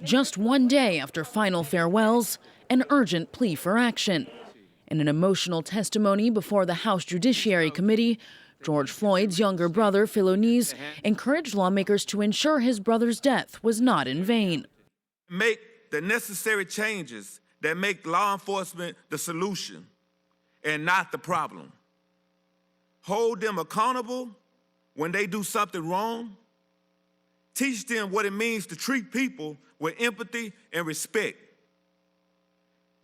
Just one day after final farewells, an urgent plea for action. In an emotional testimony before the House Judiciary Committee, George Floyd's younger brother, Philonise, encouraged lawmakers to ensure his brother's death was not in vain. Make the necessary changes that make law enforcement the solution and not the problem. Hold them accountable when they do something wrong. Teach them what it means to treat people with empathy and respect.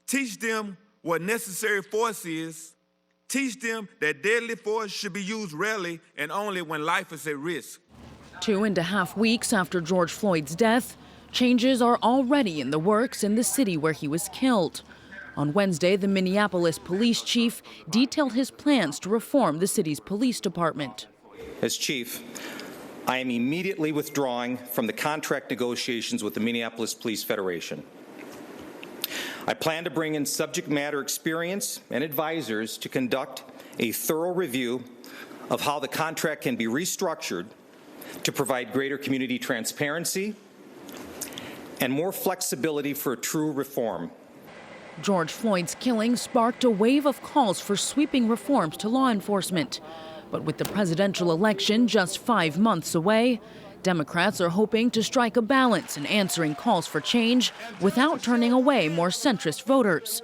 Teach them what necessary force is. Teach them that deadly force should be used rarely and only when life is at risk. 2.5 weeks after George Floyd's death, changes are already in the works in the city where he was killed. On Wednesday, the Minneapolis police chief detailed his plans to reform the city's police department. As chief, I am immediately withdrawing from the contract negotiations with the Minneapolis Police Federation. I plan to bring in subject matter experience and advisors to conduct a thorough review of how the contract can be restructured to provide greater community transparency and more flexibility for true reform. George Floyd's killing sparked a wave of calls for sweeping reforms to law enforcement. But with the presidential election just 5 months away, Democrats are hoping to strike a balance in answering calls for change without turning away more centrist voters.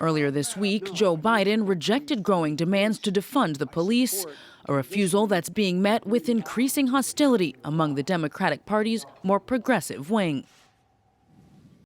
Earlier this week, Joe Biden rejected growing demands to defund the police, a refusal that's being met with increasing hostility among the Democratic Party's more progressive wing.